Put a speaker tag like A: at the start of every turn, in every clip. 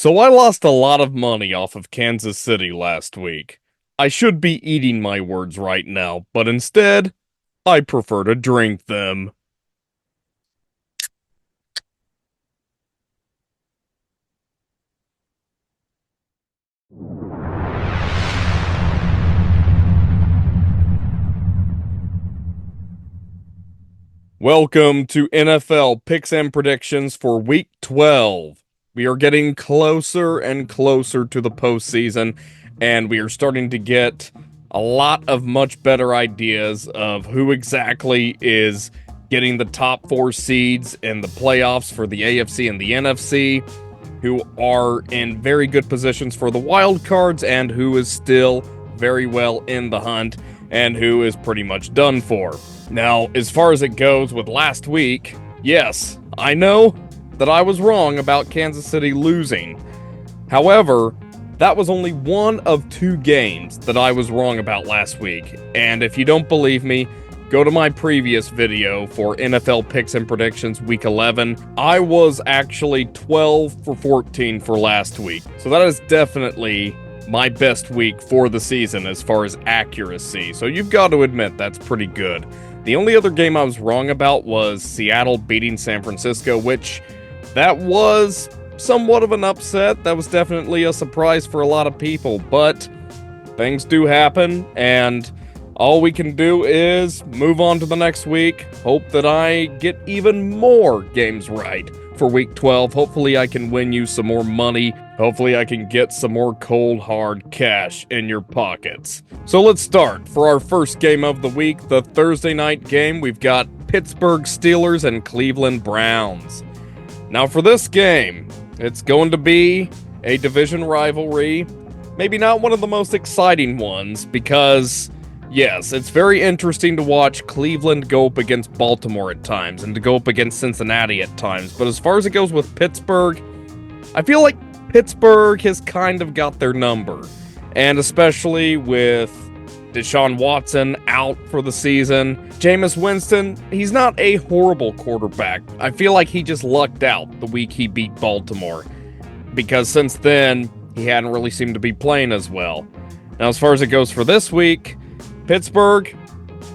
A: So I lost a lot of money off of Kansas City last week. I should be eating my words right now, but instead, I prefer to drink them. Welcome to NFL Picks and Predictions for Week 12. We are getting closer and closer to the postseason, and we are starting to get a lot of much better ideas of who exactly is getting the top four seeds in the playoffs for the AFC and the NFC, who are in very good positions for the wild cards, and who is still very well in the hunt, and who is pretty much done for. Now, as far as it goes with last week, yes, I know that I was wrong about Kansas City losing. However, that was only one of two games that I was wrong about last week. And if you don't believe me, go to my previous video for NFL Picks and Predictions Week 11. I was actually 12 for 14 for last week. So that is definitely my best week for the season as far as accuracy. So you've got to admit that's pretty good. The only other game I was wrong about was Seattle beating San Francisco, which that was somewhat of an upset. That was definitely a surprise for a lot of people, but things do happen, and all we can do is move on to the next week, hope that I get even more games right for Week 12. Hopefully I can win you some more money. Hopefully I can get some more cold, hard cash in your pockets. So let's start. For our first game of the week, the Thursday night game, we've got Pittsburgh Steelers and Cleveland Browns. Now for this game, it's going to be a division rivalry. Maybe not one of the most exciting ones because, yes, it's very interesting to watch Cleveland go up against Baltimore at times and to go up against Cincinnati at times. But as far as it goes with Pittsburgh, I feel like Pittsburgh has kind of got their number. And especially with Deshaun Watson out for the season. Jameis Winston, he's not a horrible quarterback. I feel like he just lucked out the week he beat Baltimore, because since then, he hadn't really seemed to be playing as well. Now, as far as it goes for this week, Pittsburgh,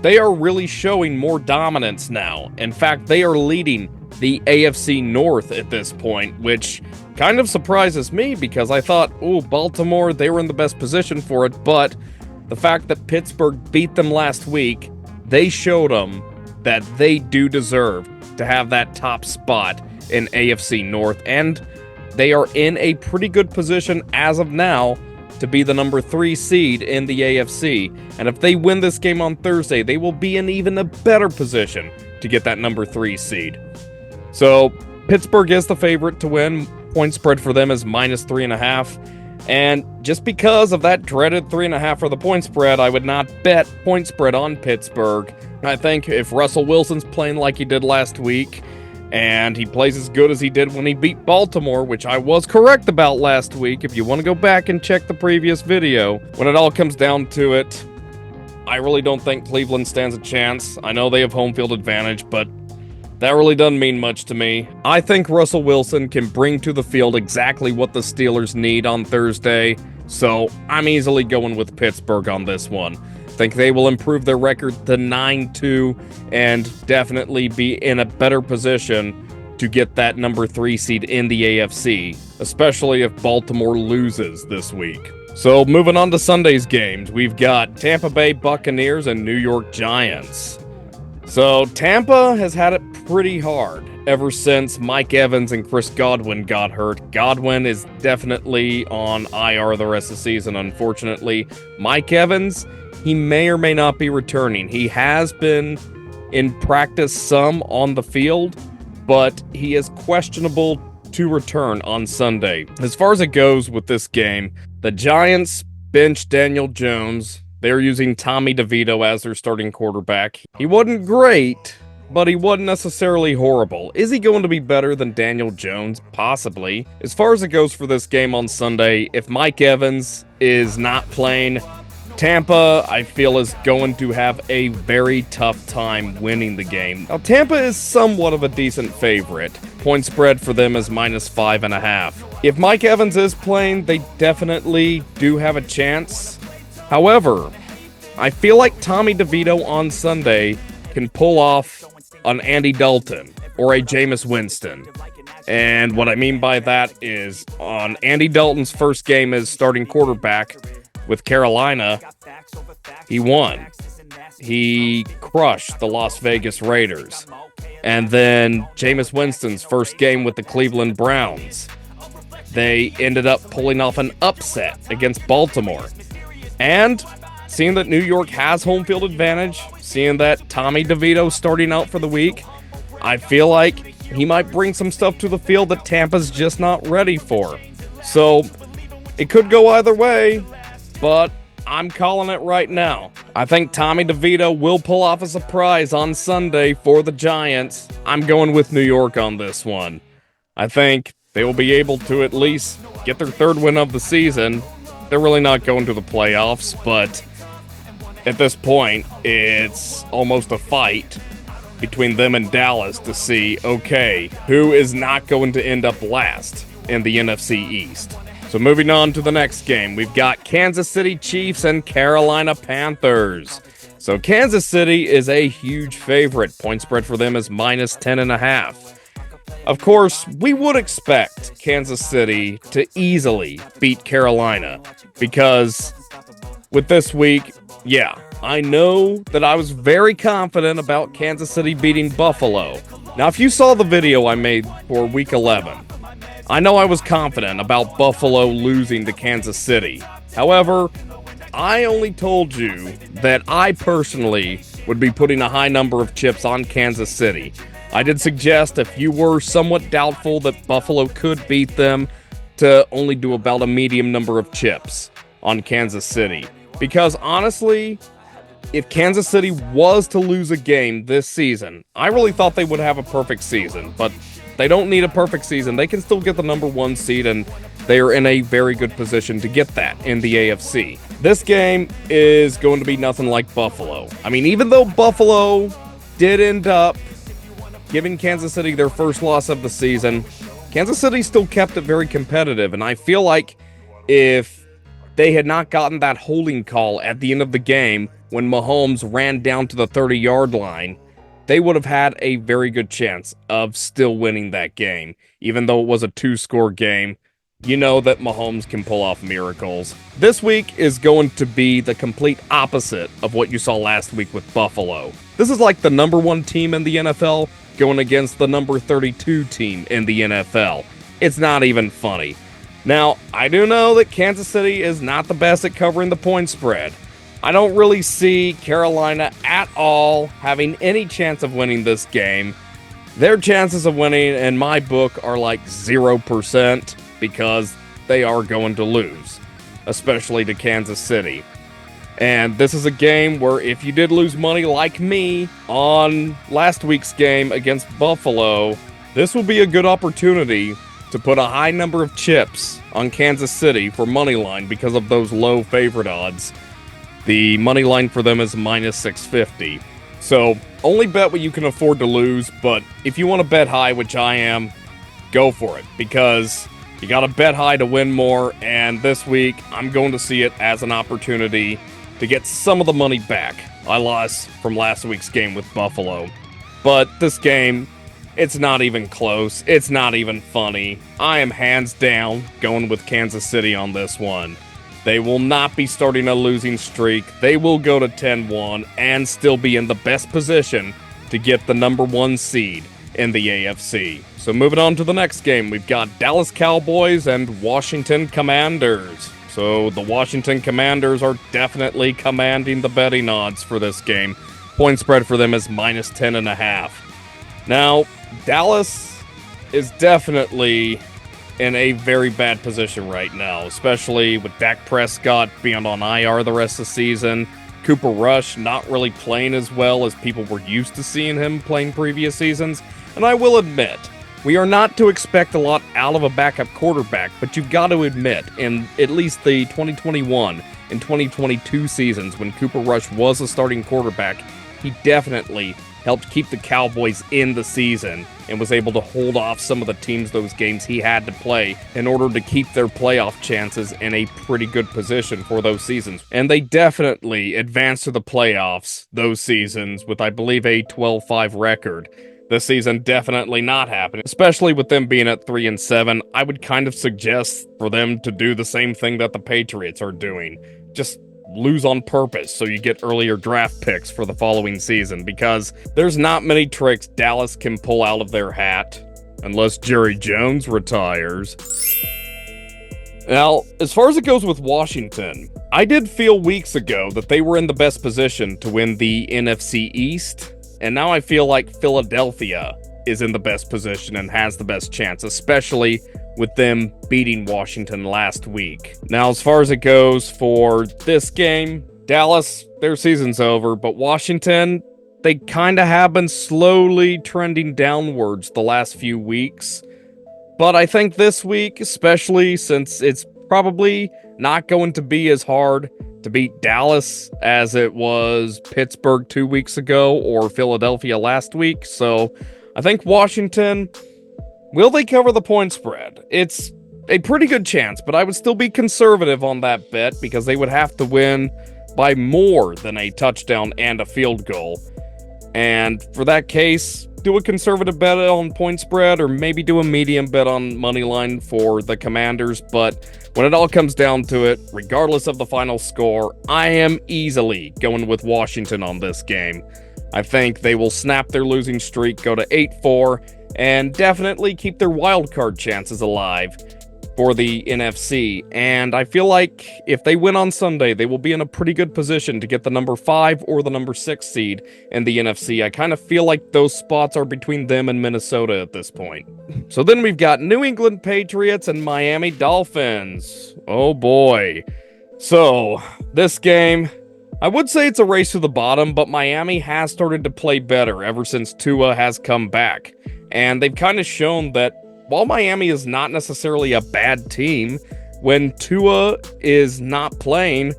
A: they are really showing more dominance now. In fact, they are leading the AFC North at this point, which kind of surprises me because I thought, Baltimore, they were in the best position for it, but the fact that Pittsburgh beat them last week, they showed them that they do deserve to have that top spot in AFC North, and they are in a pretty good position as of now to be the number 3 seed in the AFC. And if they win this game on Thursday, they will be in even a better position to get that number 3 seed. So Pittsburgh is the favorite to win. Point spread for them is -3.5. And just because of that dreaded 3.5 for the point spread, I would not bet point spread on Pittsburgh. I think if Russell Wilson's playing like he did last week, and he plays as good as he did when he beat Baltimore, which I was correct about last week, if you want to go back and check the previous video, when it all comes down to it, I really don't think Cleveland stands a chance. I know they have home field advantage, but that really doesn't mean much to me. I think Russell Wilson can bring to the field exactly what the Steelers need on Thursday, so I'm easily going with Pittsburgh on this one. I think they will improve their record to 9-2 and definitely be in a better position to get that number 3 seed in the AFC, especially if Baltimore loses this week. So moving on to Sunday's games, we've got Tampa Bay Buccaneers and New York Giants. So Tampa has had it pretty hard ever since Mike Evans and Chris Godwin got hurt. Godwin is definitely on IR the rest of the season, unfortunately. Mike Evans, he may or may not be returning. He has been in practice some on the field, but he is questionable to return on Sunday. As far as it goes with this game, the Giants benched Daniel Jones. They're using Tommy DeVito as their starting quarterback. He wasn't great, but he wasn't necessarily horrible. Is he going to be better than Daniel Jones? Possibly. As far as it goes for this game on Sunday, if Mike Evans is not playing, Tampa, I feel, is going to have a very tough time winning the game. Now, Tampa is somewhat of a decent favorite. Point spread for them is -5.5. If Mike Evans is playing, they definitely do have a chance. However, I feel like Tommy DeVito on Sunday can pull off an Andy Dalton or a Jameis Winston. And what I mean by that is on Andy Dalton's first game as starting quarterback with Carolina, he won. He crushed the Las Vegas Raiders. And then Jameis Winston's first game with the Cleveland Browns, they ended up pulling off an upset against Baltimore. And seeing that New York has home field advantage, seeing that Tommy DeVito starting out for the week, I feel like he might bring some stuff to the field that Tampa's just not ready for. So it could go either way, but I'm calling it right now. I think Tommy DeVito will pull off a surprise on Sunday for the Giants. I'm going with New York on this one. I think they will be able to at least get their third win of the season. They're really not going to the playoffs, but at this point, it's almost a fight between them and Dallas to see, okay, who is not going to end up last in the NFC East. So moving on to the next game, we've got Kansas City Chiefs and Carolina Panthers. So Kansas City is a huge favorite. Point spread for them is minus 10.5. Of course, we would expect Kansas City to easily beat Carolina because with this week, yeah, I know that I was very confident about Kansas City beating Buffalo. Now, if you saw the video I made for Week 11, I know I was confident about Buffalo losing to Kansas City. However, I only told you that I personally would be putting a high number of chips on Kansas City. I did suggest if you were somewhat doubtful that Buffalo could beat them, to only do about a medium number of chips on Kansas City. Because honestly, if Kansas City was to lose a game this season, I really thought they would have a perfect season, but they don't need a perfect season. They can still get the number 1 seed, and they are in a very good position to get that in the AFC. This game is going to be nothing like Buffalo. I mean, even though Buffalo did end up giving Kansas City their first loss of the season, Kansas City still kept it very competitive, and I feel like if they had not gotten that holding call at the end of the game when Mahomes ran down to the 30-yard line, they would have had a very good chance of still winning that game. Even though it was a 2-score game, you know that Mahomes can pull off miracles. This week is going to be the complete opposite of what you saw last week with Buffalo. This is like the number 1 team in the NFL going against the number 32 team in the NFL. It's not even funny. Now, I do know that Kansas City is not the best at covering the point spread. I don't really see Carolina at all having any chance of winning this game. Their chances of winning in my book are like 0% because they are going to lose, especially to Kansas City. And this is a game where if you did lose money like me on last week's game against Buffalo, this will be a good opportunity to put a high number of chips on Kansas City for money line because of those low favorite odds. The money line for them is minus 650. So only bet what you can afford to lose, but if you want to bet high, which I am, go for it because you got to bet high to win more. And this week, I'm going to see it as an opportunity to get some of the money back I lost from last week's game with Buffalo. But this game, it's not even close. It's not even funny. I am hands down going with Kansas City on this one. They will not be starting a losing streak. They will go to 10-1 and still be in the best position to get the number 1 seed in the AFC. So moving on to the next game, we've got Dallas Cowboys and Washington Commanders. So the Washington Commanders are definitely commanding the betting odds for this game. Point spread for them is minus 10.5. Now, Dallas is definitely in a very bad position right now, especially with Dak Prescott being on IR the rest of the season. Cooper Rush not really playing as well as people were used to seeing him playing previous seasons. And I will admit, we are not to expect a lot out of a backup quarterback, but you've got to admit, in at least the 2021 and 2022 seasons when Cooper Rush was a starting quarterback, he definitely helped keep the Cowboys in the season and was able to hold off some of the teams those games he had to play in order to keep their playoff chances in a pretty good position for those seasons. And they definitely advanced to the playoffs those seasons with, I believe, a 12-5 record. This season definitely not happening, especially with them being at 3-7. I would kind of suggest for them to do the same thing that the Patriots are doing. Just lose on purpose so you get earlier draft picks for the following season, because there's not many tricks Dallas can pull out of their hat unless Jerry Jones retires. Now, as far as it goes with Washington, I did feel weeks ago that they were in the best position to win the NFC East, and now I feel like Philadelphia is in the best position and has the best chance, especially with them beating Washington last week. Now, as far as it goes for this game, Dallas, their season's over, but Washington, they kind of have been slowly trending downwards the last few weeks. But I think this week, especially since it's probably not going to be as hard to beat Dallas as it was Pittsburgh 2 weeks ago or Philadelphia last week. So I think Washington, will they cover the point spread? It's a pretty good chance, but I would still be conservative on that bet because they would have to win by more than a touchdown and a field goal. And for that case, do a conservative bet on point spread or maybe do a medium bet on money line for the Commanders. But when it all comes down to it, regardless of the final score, I am easily going with Washington on this game. I think they will snap their losing streak, go to 8-4, and definitely keep their wildcard chances alive for the NFC. And I feel like if they win on Sunday, they will be in a pretty good position to get the number 5 or the number 6 seed in the NFC. I kind of feel like those spots are between them and Minnesota at this point. So then we've got New England Patriots and Miami Dolphins. Oh boy. So this game, I would say it's a race to the bottom, but Miami has started to play better ever since Tua has come back. And they've kind of shown that while Miami is not necessarily a bad team, when Tua is not playing,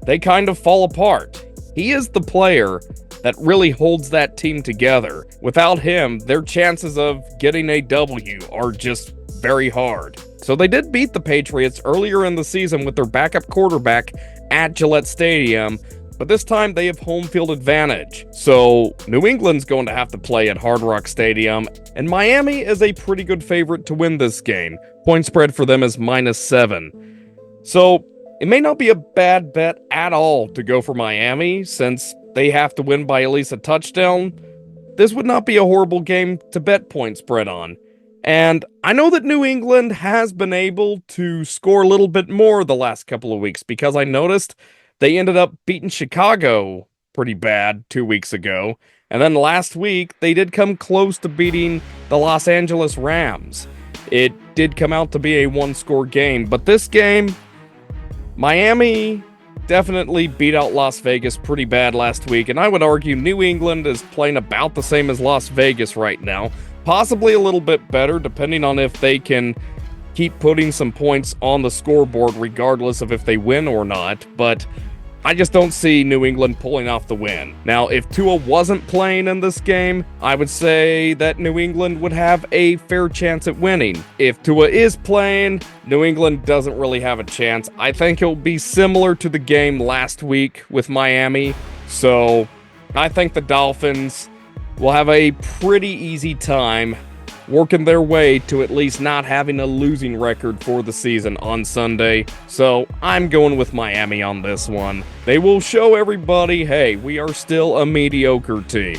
A: they kind of fall apart. He is the player that really holds that team together. Without him, their chances of getting a W are just very hard. So they did beat the Patriots earlier in the season with their backup quarterback at Gillette Stadium, but this time they have home field advantage. So New England's going to have to play at Hard Rock Stadium, and Miami is a pretty good favorite to win this game. Point spread for them is -7. So it may not be a bad bet at all to go for Miami, since they have to win by at least a touchdown. This would not be a horrible game to bet point spread on. And I know that New England has been able to score a little bit more the last couple of weeks, because I noticed they ended up beating Chicago pretty bad 2 weeks ago. And then last week, they did come close to beating the Los Angeles Rams. It did come out to be a one-score game. But this game, Miami definitely beat out Las Vegas pretty bad last week. And I would argue New England is playing about the same as Las Vegas right now. Possibly a little bit better, depending on if they can keep putting some points on the scoreboard, regardless of if they win or not. But I just don't see New England pulling off the win. Now, if Tua wasn't playing in this game, I would say that New England would have a fair chance at winning. If Tua is playing, New England doesn't really have a chance. I think it'll be similar to the game last week with Miami. So I think the Dolphins will have a pretty easy time working their way to at least not having a losing record for the season on Sunday. So I'm going with Miami on this one. They will show everybody, hey, we are still a mediocre team.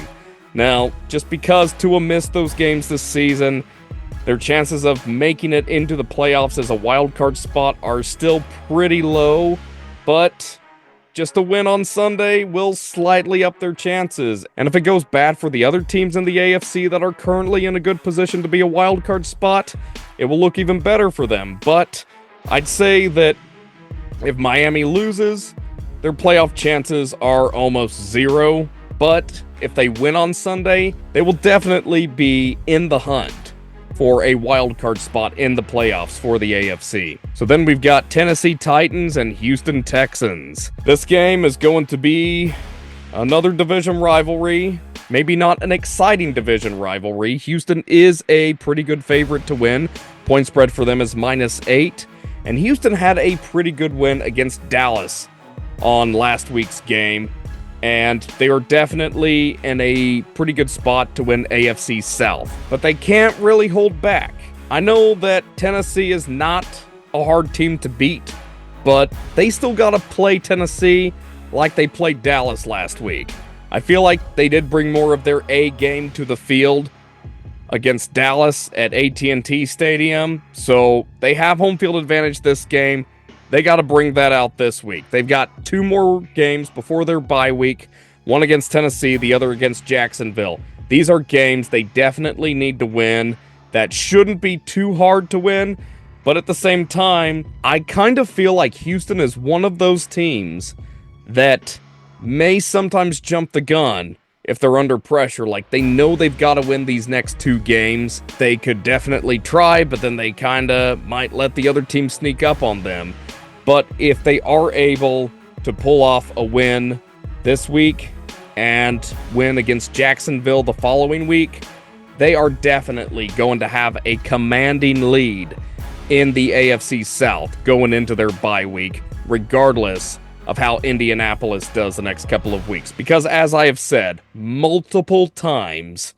A: Now, just because Tua missed those games this season, their chances of making it into the playoffs as a wild card spot are still pretty low, but just a win on Sunday will slightly up their chances. And if it goes bad for the other teams in the AFC that are currently in a good position to be a wild card spot, it will look even better for them. But I'd say that if Miami loses, their playoff chances are almost zero. But if they win on Sunday, they will definitely be in the hunt for a wild card spot in the playoffs for the AFC. So then we've got Tennessee Titans and Houston Texans. This game is going to be another division rivalry. maybe not an exciting division rivalry. Houston is a pretty good favorite to win. Point spread for them is -8. And Houston had a pretty good win against Dallas on last week's game. And they are definitely in a pretty good spot to win AFC South. But they can't really hold back. I know that Tennessee is not a hard team to beat, but they still got to play Tennessee like they played Dallas last week. I feel like they did bring more of their A game to the field against Dallas at AT&T Stadium, so they have home field advantage this game. They got to bring that out this week. They've got 2 more games before their bye week, one against Tennessee, the other against Jacksonville. These are games they definitely need to win. That shouldn't be too hard to win, but at the same time, I kind of feel like Houston is one of those teams that may sometimes jump the gun if they're under pressure. Like, they know they've got to win these next 2 games. They could definitely try, but then they kind of might let the other team sneak up on them. But if they are able to pull off a win this week and win against Jacksonville the following week, they are definitely going to have a commanding lead in the AFC South going into their bye week, regardless of how Indianapolis does the next couple of weeks. Because as I have said multiple times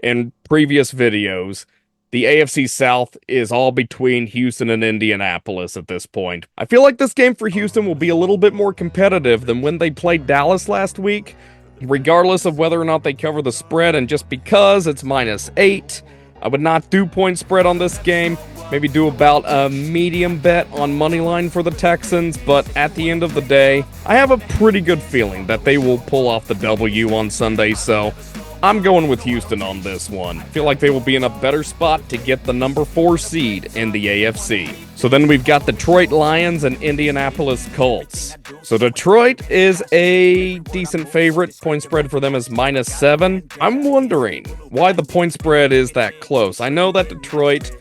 A: in previous videos, the AFC South is all between Houston and Indianapolis at this point. I feel like this game for Houston will be a little bit more competitive than when they played Dallas last week, regardless of whether or not they cover the spread, and just because it's -8, I would not do point spread on this game. Maybe do about a medium bet on money line for the Texans, but at the end of the day, I have a pretty good feeling that they will pull off the W on Sunday, so I'm going with Houston on this one. I feel like they will be in a better spot to get the number 4 seed in the AFC. So then we've got Detroit Lions and Indianapolis Colts. So Detroit is a decent favorite. Point spread for them is -7. I'm wondering why the point spread is that close. I know that Detroit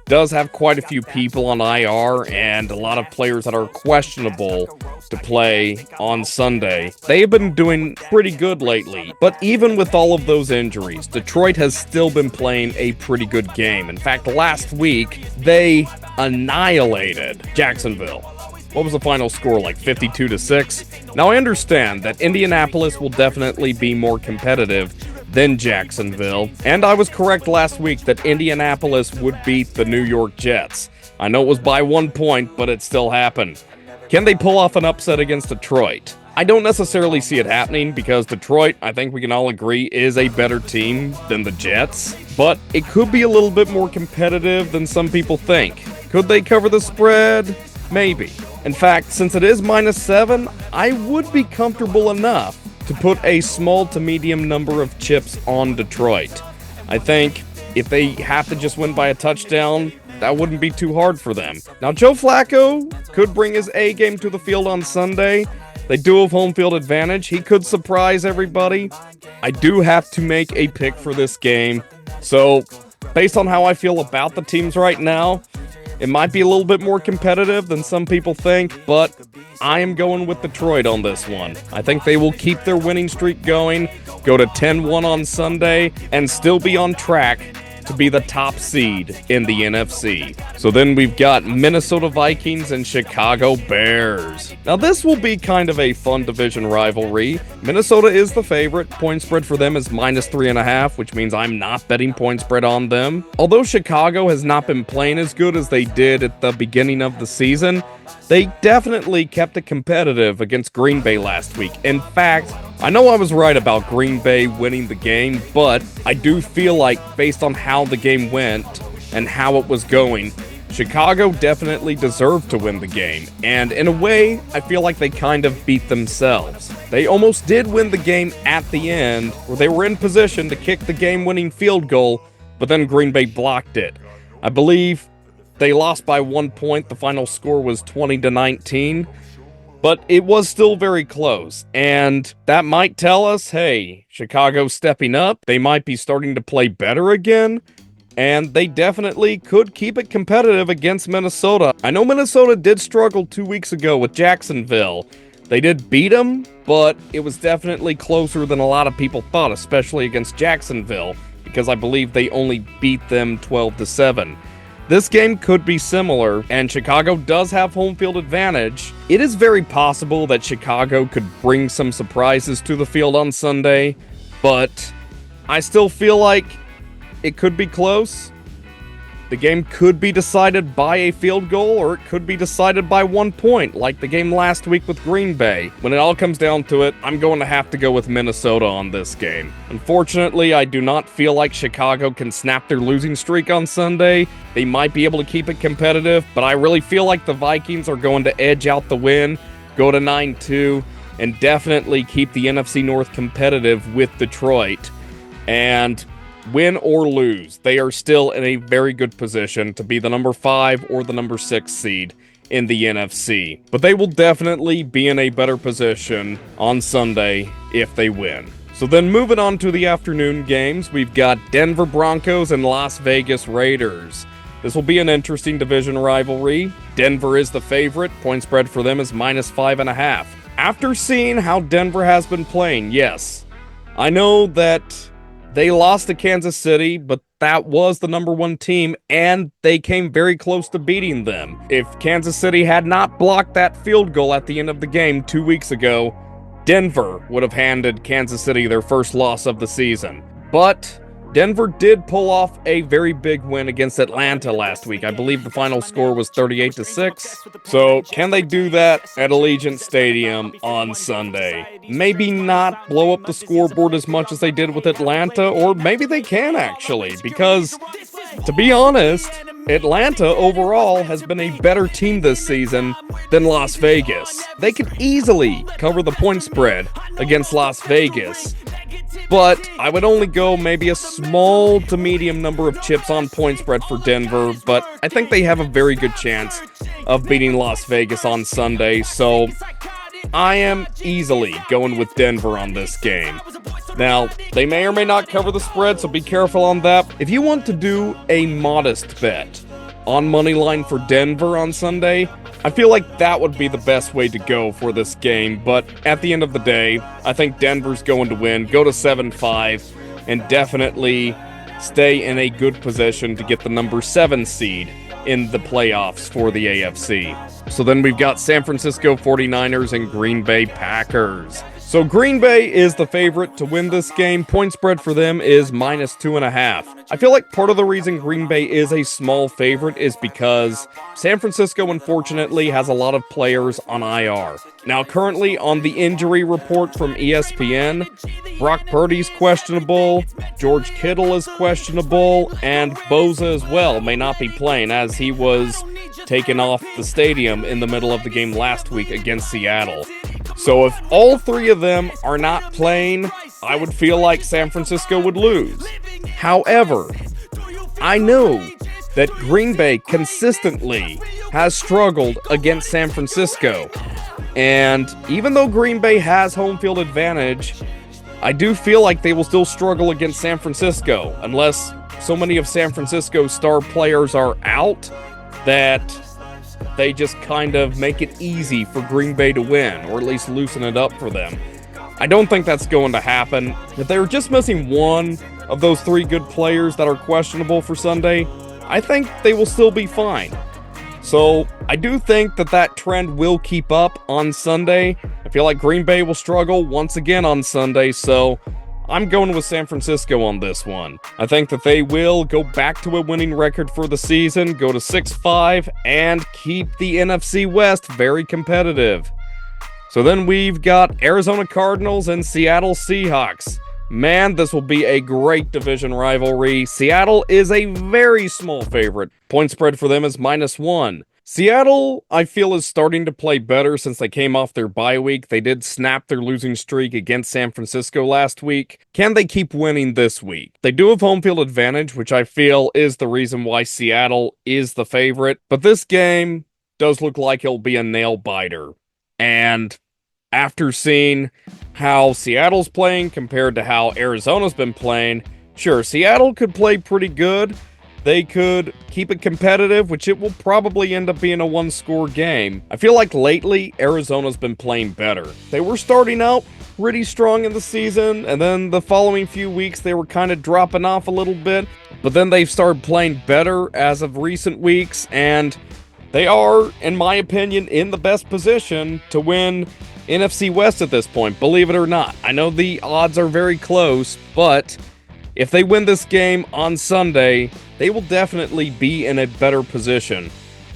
A: does have quite a few people on IR and a lot of players that are questionable to play on Sunday. They have been doing pretty good lately, but even with all of those injuries, Detroit has still been playing a pretty good game. In fact, last week, they annihilated Jacksonville. What was the final score, like 52-6? Now, I understand that Indianapolis will definitely be more competitive than Jacksonville, and I was correct last week that Indianapolis would beat the New York Jets. I know it was by 1 point, but it still happened. Can they pull off an upset against Detroit? I don't necessarily see it happening because Detroit, I think we can all agree, is a better team than the Jets, but it could be a little bit more competitive than some people think. Could they cover the spread? Maybe. In fact, since it is -7, I would be comfortable enough to put a small to medium number of chips on Detroit. I think if they have to just win by a touchdown, that wouldn't be too hard for them. Now, Joe Flacco could bring his A game to the field on Sunday. They do have home field advantage. He could surprise everybody. I do have to make a pick for this game. So, based on how I feel about the teams right now, it might be a little bit more competitive than some people think, but I am going with Detroit on this one. I think they will keep their winning streak going, go to 10-1 on Sunday, and still be on track to be the top seed in the NFC. So then we've got Minnesota Vikings and Chicago Bears. Now this will be kind of a fun division rivalry. Minnesota is the favorite. Point spread for them is -3.5, which means I'm not betting point spread on them. Although Chicago has not been playing as good as they did at the beginning of the season, they definitely kept it competitive against Green Bay last week. In fact, I know I was right about Green Bay winning the game, but I do feel like based on how the game went and how it was going, Chicago definitely deserved to win the game. And in a way, I feel like they kind of beat themselves. They almost did win the game at the end, where they were in position to kick the game-winning field goal, but then Green Bay blocked it. I believe they lost by 1 point. The final score was 20-19. But it was still very close, and that might tell us, hey, Chicago's stepping up, they might be starting to play better again, and they definitely could keep it competitive against Minnesota. I know Minnesota did struggle 2 weeks ago with Jacksonville, They did beat them, but it was definitely closer than a lot of people thought, especially against Jacksonville, because I believe they only beat them 12-7. This game could be similar, and Chicago does have home field advantage. It is very possible that Chicago could bring some surprises to the field on Sunday, but I still feel like it could be close. The game could be decided by a field goal, or it could be decided by 1 point, like the game last week with Green Bay. When it all comes down to it, I'm going to have to go with Minnesota on this game. Unfortunately, I do not feel like Chicago can snap their losing streak on Sunday. They might be able to keep it competitive, but I really feel like the Vikings are going to edge out the win, go to 9-2, and definitely keep the NFC North competitive with Detroit. And win or lose, they are still in a very good position to be the number 5 or the number 6 seed in the NFC. But they will definitely be in a better position on Sunday if they win. So then moving on to the afternoon games, we've got Denver Broncos and Las Vegas Raiders. This will be an interesting division rivalry. Denver is the favorite. Point spread for them is -5.5. After seeing how Denver has been playing, yes, I know that they lost to Kansas City, but that was the number 1 team, and they came very close to beating them. If Kansas City had not blocked that field goal at the end of the game 2 weeks ago, Denver would have handed Kansas City their first loss of the season. But Denver did pull off a very big win against Atlanta last week. I believe the final score was 38-6. So can they do that at Allegiant Stadium on Sunday? Maybe not blow up the scoreboard as much as they did with Atlanta, or maybe they can actually, because to be honest, Atlanta overall has been a better team this season than Las Vegas. They could easily cover the point spread against Las Vegas, but I would only go maybe a small to medium number of chips on point spread for Denver, but I think they have a very good chance of beating Las Vegas on Sunday, so I am easily going with Denver on this game. Now, they may or may not cover the spread, so be careful on that. If you want to do a modest bet on money line for Denver on Sunday, I feel like that would be the best way to go for this game, but at the end of the day, I think Denver's going to win, go to 7-5, and definitely stay in a good position to get the number 7 seed in the playoffs for the AFC. So then we've got San Francisco 49ers and Green Bay Packers. So Green Bay is the favorite to win this game. Point spread for them is -2.5. I feel like part of the reason Green Bay is a small favorite is because San Francisco, unfortunately, has a lot of players on IR. Now, currently on the injury report from ESPN, Brock Purdy's questionable, George Kittle is questionable, and Bosa as well may not be playing, as he was taken off the stadium in the middle of the game last week against Seattle. So if all 3 of them are not playing, I would feel like San Francisco would lose. However, I know that Green Bay consistently has struggled against San Francisco. And even though Green Bay has home field advantage, I do feel like they will still struggle against San Francisco, unless so many of San Francisco's star players are out that they just kind of make it easy for Green Bay to win, or at least loosen it up for them. I don't think that's going to happen. If they're just missing one of those 3 good players that are questionable for Sunday, I think they will still be fine. So I do think that trend will keep up on Sunday. I feel like Green Bay will struggle once again on Sunday, so I'm going with San Francisco on this one. I think that they will go back to a winning record for the season, go to 6-5, and keep the NFC West very competitive. So then we've got Arizona Cardinals and Seattle Seahawks. Man, this will be a great division rivalry. Seattle is a very small favorite. Point spread for them is -1. Seattle, I feel, is starting to play better since they came off their bye week. They did snap their losing streak against San Francisco last week. Can they keep winning this week? They do have home field advantage, which I feel is the reason why Seattle is the favorite. But this game does look like it'll be a nail-biter. And after seeing how Seattle's playing compared to how Arizona's been playing, sure, Seattle could play pretty good, they could keep it competitive, which it will probably end up being a one-score game. I feel like lately, Arizona's been playing better. They were starting out pretty strong in the season, and then the following few weeks, they were kind of dropping off a little bit, but then they've started playing better as of recent weeks, and they are, in my opinion, in the best position to win NFC West at this point, believe it or not. I know the odds are very close, but if they win this game on Sunday, they will definitely be in a better position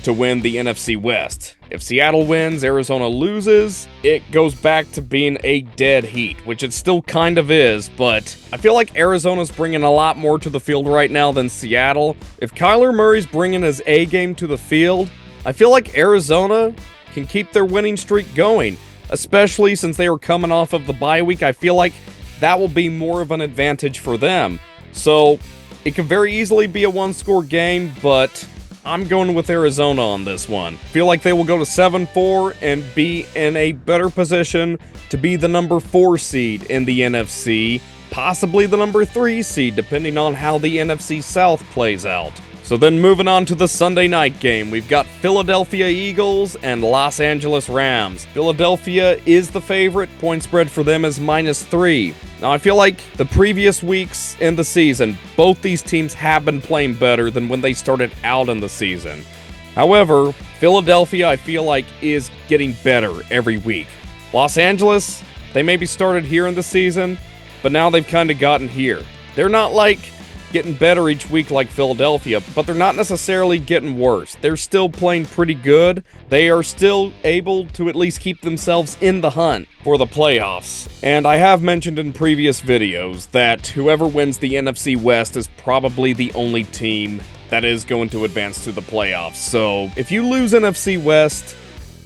A: to win the NFC West. If Seattle wins, Arizona loses, it goes back to being a dead heat, which it still kind of is, but I feel like Arizona's bringing a lot more to the field right now than Seattle. If Kyler Murray's bringing his A game to the field, I feel like Arizona can keep their winning streak going, especially since they were coming off of the bye week. I feel like that will be more of an advantage for them. So it could very easily be a one-score game, but I'm going with Arizona on this one. Feel like they will go to 7-4 and be in a better position to be the number 4 seed in the NFC, possibly the number 3 seed, depending on how the NFC South plays out. So then moving on to the Sunday night game, we've got Philadelphia Eagles and Los Angeles Rams. Philadelphia is the favorite. Point spread for them is -3. Now, I feel like the previous weeks in the season, both these teams have been playing better than when they started out in the season. However, Philadelphia, I feel like, is getting better every week. Los Angeles, they maybe started here in the season, but now they've kind of gotten here. They're not like getting better each week like Philadelphia, but they're not necessarily getting worse. They're still playing pretty good. They are still able to at least keep themselves in the hunt for the playoffs. And I have mentioned in previous videos that whoever wins the NFC West is probably the only team that is going to advance to the playoffs. So if you lose NFC West,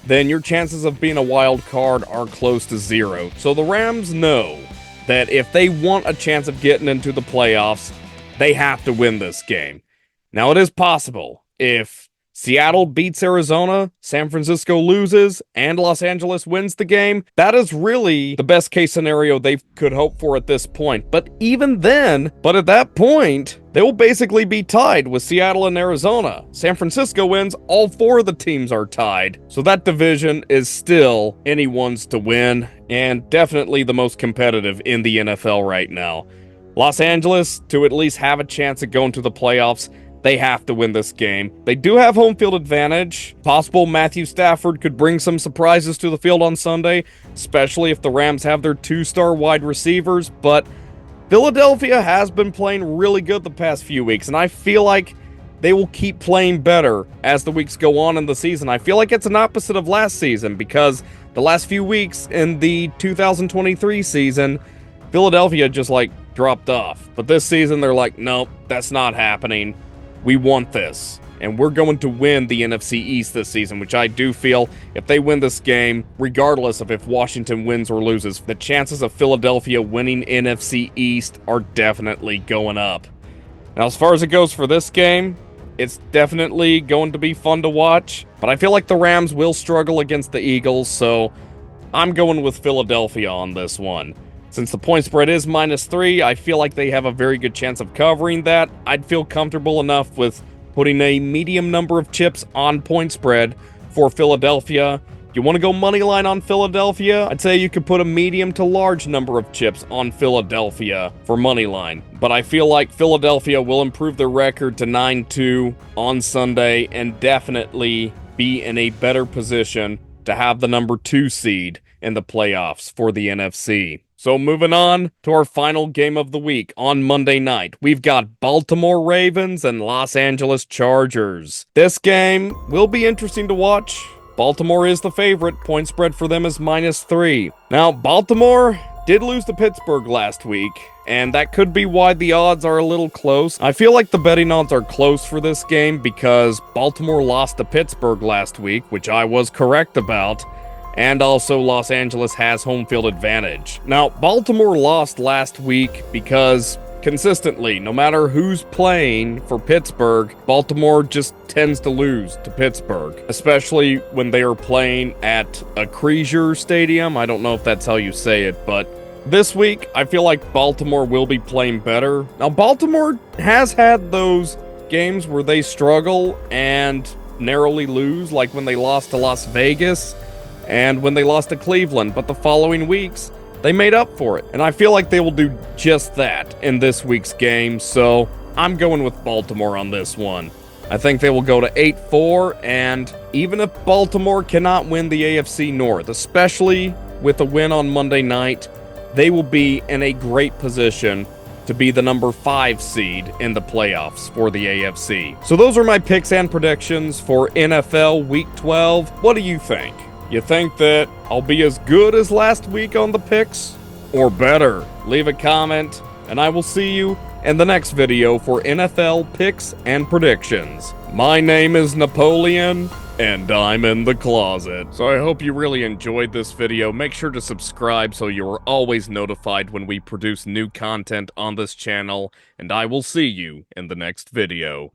A: then your chances of being a wild card are close to 0. So the Rams know that if they want a chance of getting into the playoffs, they have to win this game. Now, it is possible. If Seattle beats Arizona, San Francisco loses, and Los Angeles wins the game, that is really the best case scenario they could hope for at this point. But even then, at that point, they will basically be tied with Seattle and Arizona. San Francisco wins, all 4 of the teams are tied. So that division is still anyone's to win, and definitely the most competitive in the NFL right now. Los Angeles, to at least have a chance at going to the playoffs, they have to win this game. They do have home field advantage. Possible Matthew Stafford could bring some surprises to the field on Sunday, especially if the Rams have their 2-star wide receivers, but Philadelphia has been playing really good the past few weeks, and I feel like they will keep playing better as the weeks go on in the season. I feel like it's an opposite of last season, because the last few weeks in the 2023 season, Philadelphia just dropped off. But this season, they're like, nope, that's not happening. We want this. And we're going to win the NFC East this season, which I do feel if they win this game, regardless of if Washington wins or loses, the chances of Philadelphia winning NFC East are definitely going up. Now, as far as it goes for this game, it's definitely going to be fun to watch, but I feel like the Rams will struggle against the Eagles, so I'm going with Philadelphia on this one. Since the point spread is -3, I feel like they have a very good chance of covering that. I'd feel comfortable enough with putting a medium number of chips on point spread for Philadelphia. If you want to go money line on Philadelphia, I'd say you could put a medium to large number of chips on Philadelphia for money line. But I feel like Philadelphia will improve their record to 9-2 on Sunday and definitely be in a better position to have the number 2 seed in the playoffs for the NFC. So moving on to our final game of the week on Monday night, we've got Baltimore Ravens and Los Angeles Chargers. This game will be interesting to watch. Baltimore is the favorite. Point spread for them is -3. Now, Baltimore did lose to Pittsburgh last week, and that could be why the odds are a little close. I feel like the betting odds are close for this game because Baltimore lost to Pittsburgh last week, which I was correct about. And also, Los Angeles has home field advantage. Now, Baltimore lost last week because consistently, no matter who's playing for Pittsburgh, Baltimore just tends to lose to Pittsburgh, especially when they are playing at a Acrisure Stadium. I don't know if that's how you say it, but this week, I feel like Baltimore will be playing better. Now, Baltimore has had those games where they struggle and narrowly lose, like when they lost to Las Vegas and when they lost to Cleveland, but the following weeks, they made up for it. And I feel like they will do just that in this week's game, so I'm going with Baltimore on this one. I think they will go to 8-4, and even if Baltimore cannot win the AFC North, especially with a win on Monday night, they will be in a great position to be the number 5 seed in the playoffs for the AFC. So those are my picks and predictions for NFL Week 12. What do you think? You think that I'll be as good as last week on the picks? Or better? Leave a comment, and I will see you in the next video for NFL picks and predictions. My name is Napoleon, and I'm in the closet. So I hope you really enjoyed this video. Make sure to subscribe so you're always notified when we produce new content on this channel, and I will see you in the next video.